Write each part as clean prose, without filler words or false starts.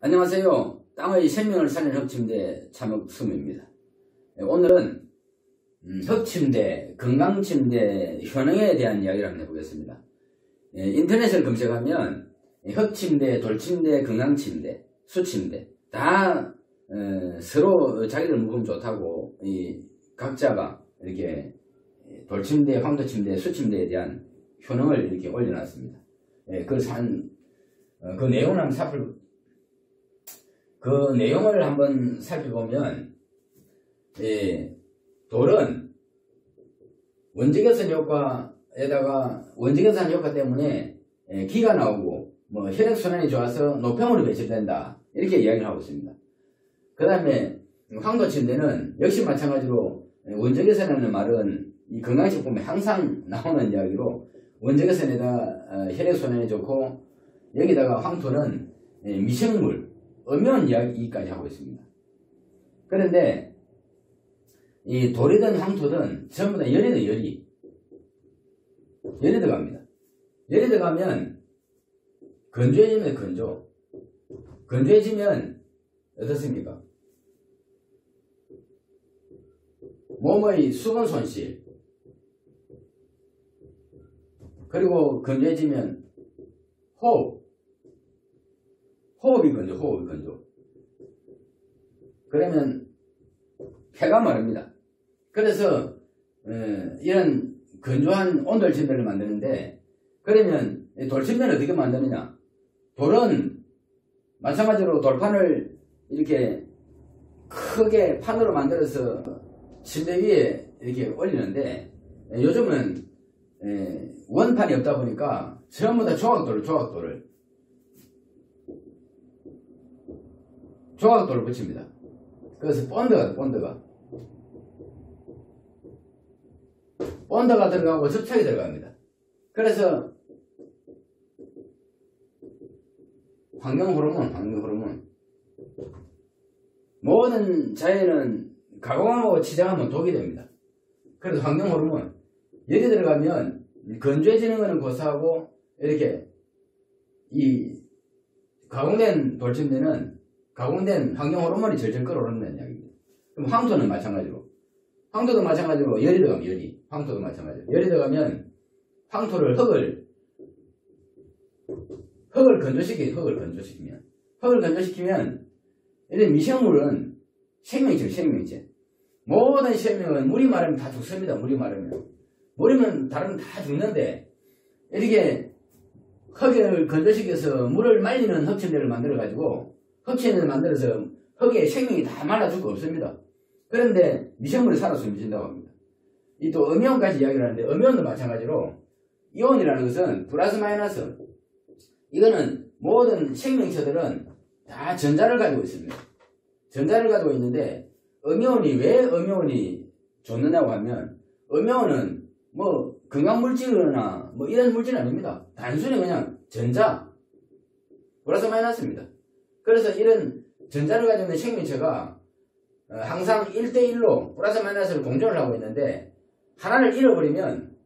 안녕하세요. 땅의 생명을 살리는 흑침대 참흑수입니다. 오늘은 흑침대, 건강침대 효능에 대한 이야기를 한번 해보겠습니다. 인터넷을 검색하면 흑침대, 돌침대, 건강침대, 수침대 다 서로 자기들 묵으면 좋다고 각자가 이렇게 돌침대, 황토침대, 수침대에 대한 효능을 이렇게 올려놨습니다. 그 내용을 한번 살펴보면, 돌은 원적외선 효과에다가 원적외선 효과 때문에 기가 나오고 혈액순환이 좋아서 노폐물이 배출된다, 이렇게 이야기를 하고 있습니다. 그 다음에 황토침대는 역시 마찬가지로 원적외선이라는 말은 이 건강식품에 항상 나오는 이야기로, 원적외선에다가 혈액순환이 좋고, 여기다가 황토는 미생물, 엄연 이야기까지 하고 있습니다. 그런데 이 돌이든 황토든 전부 다 열이 들어갑니다. 열이 들어가면 건조해지면 건조해지면 어떻습니까? 몸의 수분 손실, 그리고 건조해지면 호흡이 건조. 그러면 폐가 마릅니다. 그래서 이런 건조한 온돌침대를 만드는데, 그러면 돌침대는 어떻게 만드느냐? 돌은 마찬가지로 돌판을 이렇게 크게 판으로 만들어서 침대 위에 이렇게 올리는데, 요즘은 원판이 없다 보니까 전부 다 조각돌을 붙입니다. 그래서 본드가 들어가고 접착이 들어갑니다. 그래서 환경호르몬, 모든 자연은 가공하고 치장하면 독이 됩니다. 그래서 환경호르몬, 열이 들어가면 건조해지는 것은 고사하고, 이렇게 이 가공된 돌침대는 가공된 환경호르몬이 절절 끌어오른다는 이야기입니다. 그럼 황토도 마찬가지로 열이 들어가면 황토도 마찬가지로 열이 들어가면 황토를 흙을 건조시키면 이런 미생물은 생명체. 모든 생명은 물이 마르면 다 죽습니다. 물이면 다른 다 죽는데, 이렇게 흙을 건조시켜서 물을 말리는 흑침대를 만들어가지고, 흑침대를 만들어서 흙에 생명이 다 말라줄 거 없습니다. 그런데 미생물이 살아서 숨진다고 합니다. 이 또 음이온까지 이야기를 하는데, 음이온도 마찬가지로 이온이라는 것은 플러스 마이너스, 이거는 모든 생명체들은 다 전자를 가지고 있습니다. 전자를 가지고 있는데, 왜 음이온이 좋느냐고 하면, 음이온은 건강물질이나 이런 물질은 아닙니다. 단순히 그냥 전자, 플러스 마이너스입니다. 그래서 이런 전자를 가지고 있는 생명체가 항상 1대1로 플러스 마이너스를 공존을 하고 있는데, 하나를 잃어버리면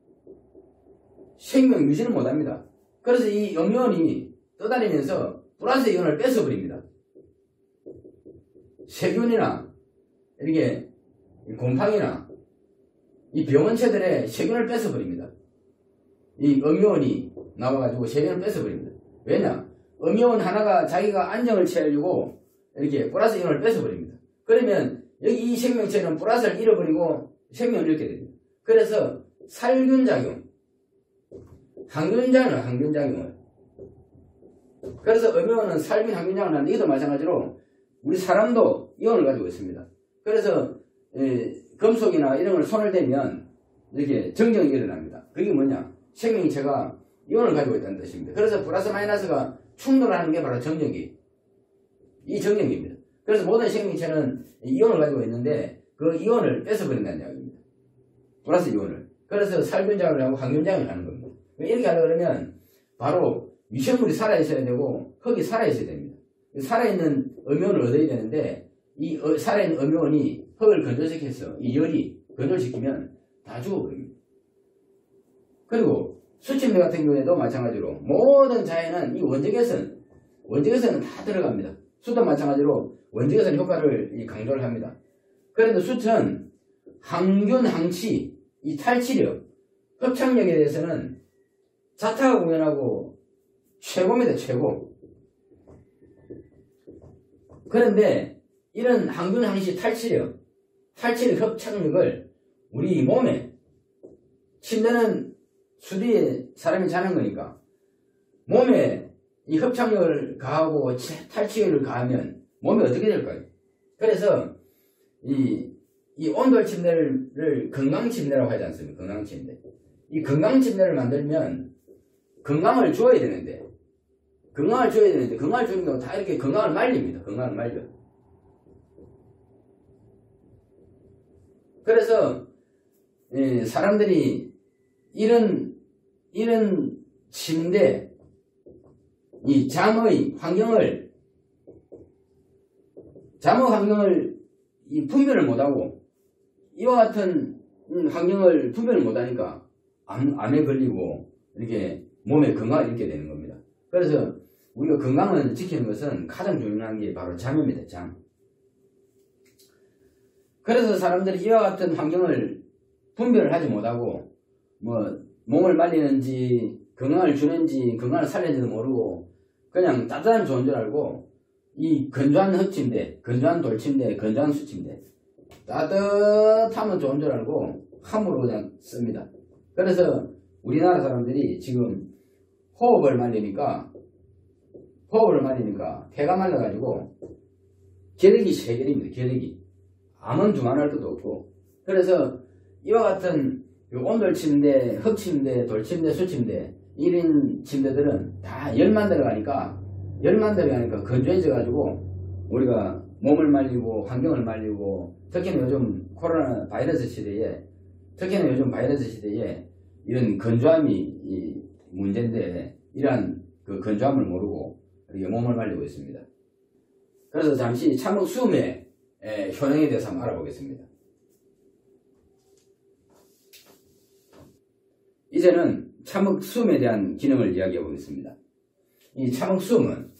생명 유지를 못합니다. 그래서 이 음이온이 떠다니면서 플러스 이온을 뺏어버립니다. 세균이나 이렇게 곰팡이나 이 병원체들의 세균을 뺏어버립니다. 이 음이온이 나와가지고 세균을 뺏어버립니다. 왜냐? 음이온 하나가 자기가 안정을 취하려고 이렇게 플러스 이온을 뺏어버립니다. 그러면 여기 이 생명체는 플러스를 잃어버리고 생명을 잃게 됩니다. 그래서 살균작용, 항균작용을. 그래서 음이온은 살균, 항균작용을 하는데, 이것도 마찬가지로 우리 사람도 이온을 가지고 있습니다. 그래서 금속이나 이런 걸 손을 대면 이렇게 정정이 일어납니다. 그게 뭐냐? 생명체가 이온을 가지고 있다는 뜻입니다. 그래서 플러스 마이너스가 충돌하는 게 바로 이 정전기입니다. 그래서 모든 생명체는 이온을 가지고 있는데, 그 이온을 뺏어버린다는 이야기입니다. 플러스 이온을. 그래서 살균작용을 하고 항균작용을 하는 겁니다. 이렇게 하려고 그러면 바로 미생물이 살아있어야 되고 흙이 살아있어야 됩니다. 살아있는 음이온을 얻어야 되는데, 이 살아있는 음이온이 흙을 건조시켜서 이 열이 건조시키면 다 죽어버립니다. 그리고 수침대 같은 경우에도 마찬가지로 모든 자연은 이 원적외선은 다 들어갑니다. 숯도 마찬가지로 원적외선 효과를 강조를 합니다. 그런데 숯은 항균, 항치, 이 탈취력, 흡착력에 대해서는 자타가 공연하고 최고입니다. 최고. 그런데 이런 항균, 항치, 탈취력, 흡착력을 우리 몸에, 침대는 수디에 사람이 자는 거니까 몸에 이 흡착력을 가하고 탈취력을 가하면 몸이 어떻게 될까요? 그래서 이 온돌 침대를 건강침대라고 하지 않습니까? 건강침대. 이 건강침대를 만들면 건강을 줘야 되는데 건강을 주는 거 다 이렇게 건강을 말립니다. 건강을 말려. 그래서 사람들이 이런 침대, 이 잠의 환경을 분별을 못하고 이와 같은 환경을 분별을 못하니까 암에 걸리고 이렇게 몸에 건강을 잃게 되는 겁니다. 그래서 우리가 건강을 지키는 것은 가장 중요한 게 바로 잠입니다. 잠. 그래서 사람들이 이와 같은 환경을 분별을 하지 못하고 몸을 말리는지 건강을 주는지 건강을 살리는지도 모르고 그냥 따뜻한 좋은 줄 알고 이 건조한 흙침대, 건조한 돌침대, 건조한 수침대 따뜻하면 좋은 줄 알고 함부로 그냥 씁니다. 그래서 우리나라 사람들이 지금 호흡을 말리니까 폐가 말라가지고 결핵이 세결입니다. 결핵이. 암은 두말할 것도 없고. 그래서 이와 같은 온돌침대, 흙침대, 돌침대, 수침대 이런 침대들은 다 열만 들어가니까 건조해져가지고 우리가 몸을 말리고 환경을 말리고 특히나 요즘 코로나 바이러스 시대에 이런 건조함이 문제인데 이러한 그 건조함을 모르고 이렇게 몸을 말리고 있습니다. 그래서 잠시 참흑수음의 효능에 대해서 한번 알아보겠습니다. 이제는 참흑수음에 대한 기능을 이야기해 보겠습니다. 이 참흑수음은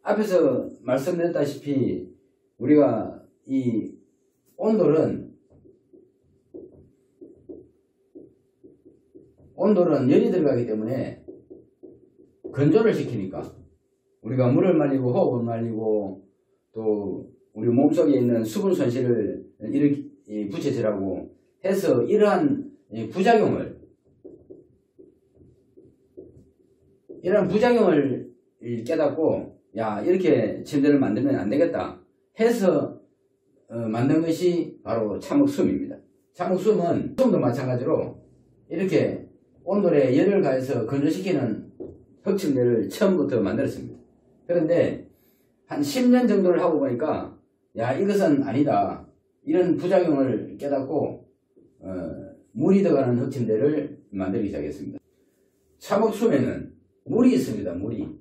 앞에서 말씀드렸다시피 우리가 이 온돌은 열이 들어가기 때문에 건조를 시키니까 우리가 물을 말리고 호흡을 말리고 또 우리 몸속에 있는 수분 손실을 부채질하고 해서 이러한 부작용을 깨닫고 야 이렇게 침대를 만들면 안 되겠다 해서 만든 것이 바로 참흑수음입니다. 참흑수음은 수음도 마찬가지로 이렇게 온돌에 열을 가해서 건조시키는 흙침대를 처음부터 만들었습니다. 그런데 한 10년 정도를 하고 보니까 야 이것은 아니다. 이런 부작용을 깨닫고 물이 들어가는 흙침대를 만들기 시작했습니다. 참흑수음에는 물이 있습니다. 물이.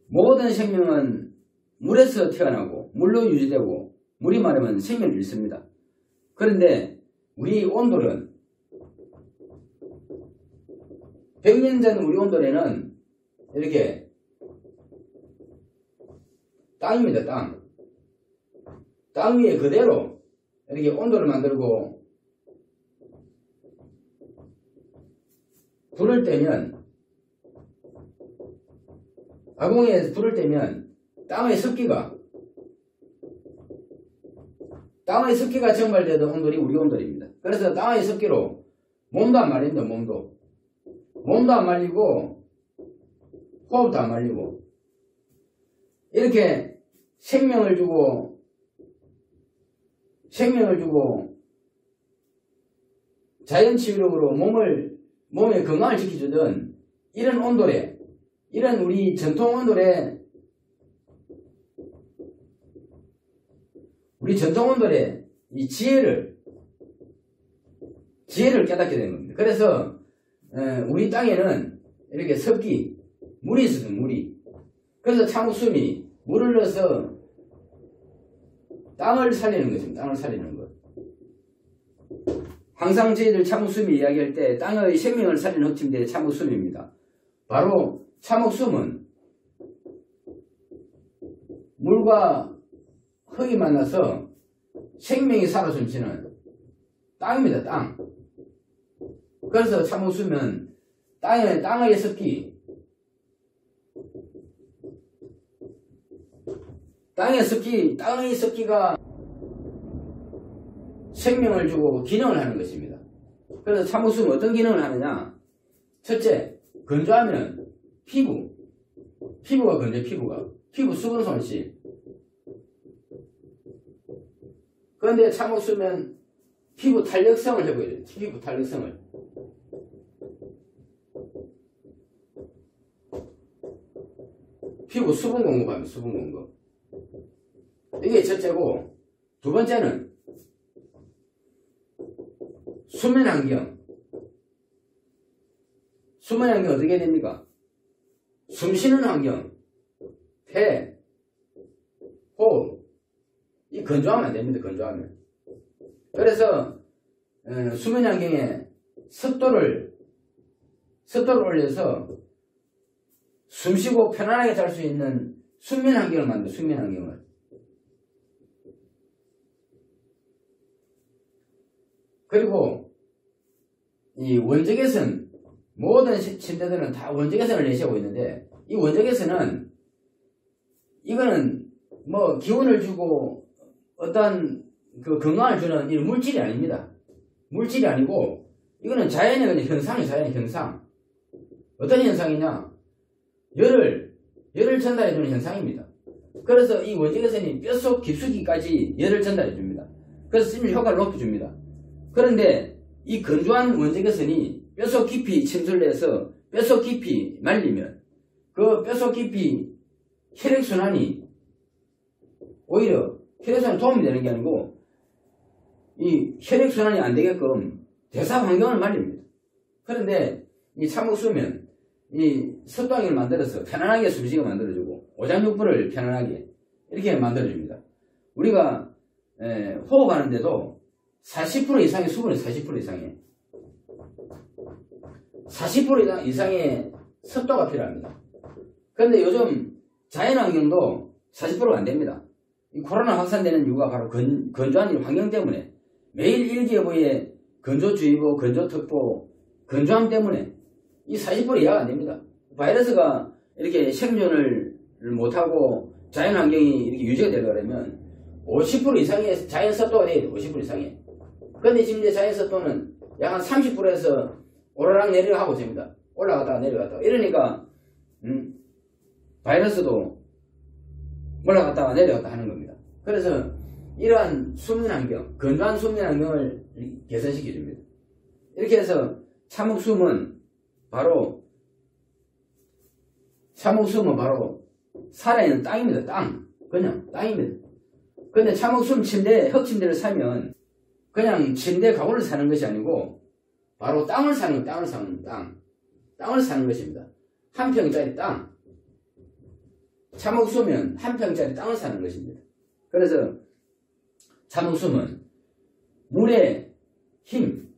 모든 생명은 물에서 태어나고 물로 유지되고 물이 마르면 생명을 잃습니다. 그런데 우리 온돌은 100년 전 우리 온돌에는 이렇게 땅입니다. 땅 위에 그대로 이렇게 온돌을 만들고 불을 떼면 아궁이에 불을 떼면 땅의 습기가 증발되던 온돌이 우리 온돌입니다. 그래서 땅의 습기로 몸도 안 말립니다. 몸도 안 말리고 호흡도 안 말리고 이렇게 생명을 주고 자연치유력으로 몸의 건강을 지켜주던 이런 온돌에 이런 우리 전통 온돌에 이 지혜를 깨닫게 되는 겁니다. 그래서 우리 땅에는 이렇게 물이 있습니다. 물이. 그래서 참흑수음이 물을 넣어서 땅을 살리는 것입니다. 땅을 살리는 것. 항상 저희들 참흑수음이 이야기할 때 땅의 생명을 살리는 흙침대의 참흑수음입니다. 바로 참옥수음은 물과 흙이 만나서 생명이 살아 숨쉬는 땅입니다. 땅. 그래서 참옥수음은 땅의 습기, 땅의 습기가 생명을 주고 기능을 하는 것입니다. 그래서 참옥수음은 어떤 기능을 하느냐? 첫째, 건조하면 피부가 건조해. 피부 수분 손실. 그런데 참옥수음은 피부 탄력성을 해보게 돼요. 피부 탄력성을. 피부 수분 공급합니다. 수분 공급. 이게 첫째고, 두 번째는 수면 환경. 수면 환경 어떻게 됩니까? 숨 쉬는 환경, 폐, 호흡. 이 건조하면 안 됩니다. 건조하면. 그래서 수면 환경에 습도를 올려서 숨 쉬고 편안하게 잘 수 있는 수면 환경을 만들어요. 수면 환경을. 그리고 이 원적외선, 모든 침대들은 다 원적외선을 내시하고 있는데, 이 원적외선은 이거는 뭐 기운을 주고 어떤 그 건강을 주는 이 물질이 아닙니다. 물질이 아니고 이거는 자연의 그냥 현상이에요. 자연의 현상. 어떤 현상이냐? 열을 전달해주는 현상입니다. 그래서 이 원적외선이 뼛속 깊숙이까지 열을 전달해줍니다. 그래서 심리 효과를 높여줍니다. 그런데 이 건조한 원적외선이 뼛속 깊이 침투를 해서 뼛속 깊이 말리면 그 뼛속 깊이 혈액순환이 오히려 혈액순환에 도움이 되는 게 아니고 이 혈액순환이 안 되게끔 대사 환경을 말립니다. 그런데 이 참옥수음은 이 습도환경을 만들어서 편안하게 숨쉬게 만들어주고 오장육부를 편안하게 이렇게 만들어줍니다. 우리가 호흡하는데도 40% 이상의 수분이 40% 이상의 40% 이상의 습도가 필요합니다. 그런데 요즘 자연환경도 40%가 안 됩니다. 이 코로나 확산되는 이유가 바로 건조한 환경 때문에 매일 일기예보에 건조주의보, 건조특보, 건조함 때문에 이 40% 이하가 안 됩니다. 바이러스가 이렇게 생존을 못하고 자연환경이 이렇게 유지가 되려면 50% 이상의 자연 습도가 돼야 돼요. 50% 이상의. 그런데 지금 이제 자연 습도는 약 한 30%에서 오르락 내리락 하고 있습니다. 올라갔다가 내려갔다가. 이러니까 바이러스도 올라갔다가 내려갔다 하는 겁니다. 그래서 이러한 수면 환경, 건조한 수면 환경을 개선시켜 줍니다. 이렇게 해서 참옥수음은 바로 살아있는 땅입니다. 땅. 그냥 땅입니다. 근데 참옥수음 침대, 흙침대를 사면 그냥 침대 가구를 사는 것이 아니고 바로 땅을 사는 것입니다. 한 평짜리 땅. 참옥수음은 한 평짜리 땅을 사는 것입니다. 그래서 참옥수음은 물의 힘,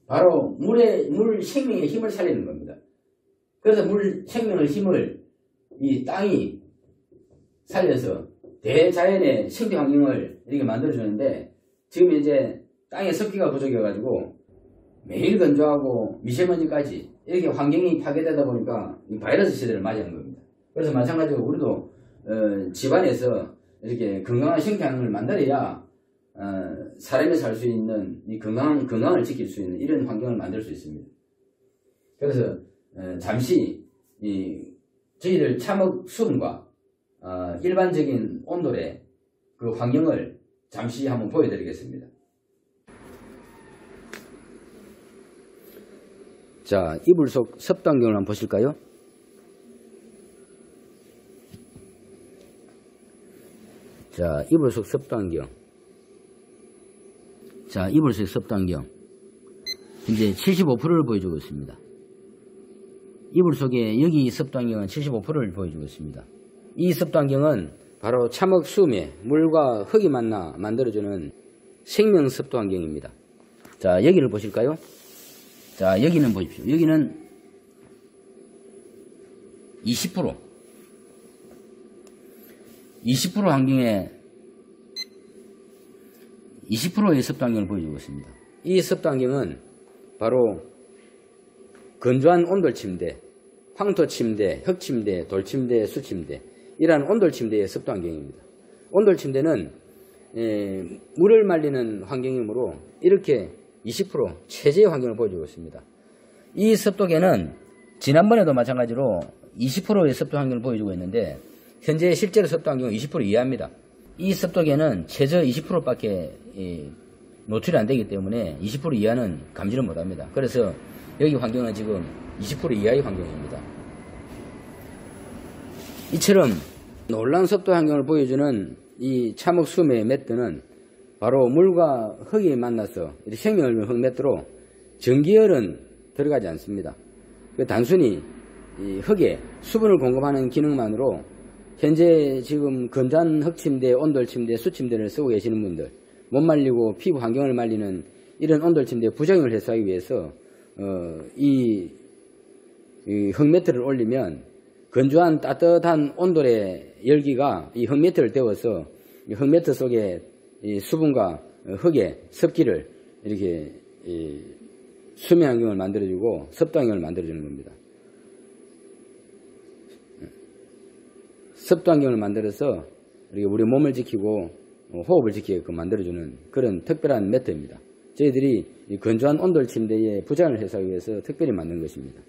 바로 물 생명의 힘을 살리는 겁니다. 그래서 물 생명의 힘을 이 땅이 살려서 대자연의 생태 환경을 이렇게 만들어주는데, 지금 이제 땅에 습기가 부족해가지고 매일 건조하고 미세먼지까지 이렇게 환경이 파괴되다 보니까 바이러스 시대를 맞이하는 겁니다. 그래서 마찬가지로 우리도 집안에서 이렇게 건강한 생태 환경을 만들어야 사람이 살 수 있는 이 건강을 지킬 수 있는 이런 환경을 만들 수 있습니다. 그래서 잠시 저희들 참옥수음과 일반적인 온돌의 그 환경을 잠시 한번 보여드리겠습니다. 자, 이불 속 습도 환경을 한번 보실까요? 자, 이불 속 습도 환경. 자, 이불 속 습도 환경. 이제 75%를 보여주고 있습니다. 이불 속에 여기 습도 환경은 75%를 보여주고 있습니다. 이 습도 환경은 바로 참옥수음에 물과 흙이 만나 만들어주는 생명 습도 환경입니다. 자, 여기를 보실까요? 자, 여기는 보십시오. 여기는 20% 환경에 20%의 습도 환경을 보여주고 있습니다. 이 습도 환경은 바로 건조한 온돌 침대, 황토 침대, 흙 침대, 돌 침대, 수 침대, 이러한 온돌 침대의 습도 환경입니다. 온돌 침대는 물을 말리는 환경이므로 이렇게 20% 최저의 환경을 보여주고 있습니다. 이 습도계는 지난번에도 마찬가지로 20%의 습도 환경을 보여주고 있는데 현재 실제로 습도 환경은 20% 이하입니다. 이 습도계는 최저 20%밖에 노출이 안 되기 때문에 20% 이하는 감지를 못합니다. 그래서 여기 환경은 지금 20% 이하의 환경입니다. 이처럼 놀라운 습도 환경을 보여주는 이 참혹 수매의 매트는 바로 물과 흙이 만나서 생명을 주는 흙매트로 전기열은 들어가지 않습니다. 단순히 이 흙에 수분을 공급하는 기능만으로 현재 지금 건조한 흙침대, 온돌침대, 수침대를 쓰고 계시는 분들, 못 말리고 피부 환경을 말리는 이런 온돌침대의 부작용을 해소하기 위해서 이 흙매트를 올리면 건조한 따뜻한 온돌의 열기가 이 흙매트를 데워서 이 흙매트 속에 이 수분과 흙의 습기를 이렇게 수면 환경을 만들어주고 습도 환경을 만들어주는 겁니다. 습도 환경을 만들어서 우리 몸을 지키고 호흡을 지키게끔 만들어주는 그런 특별한 매트입니다. 저희들이 이 건조한 온돌 침대의 부작용을 해소하기 위해서 특별히 만든 것입니다.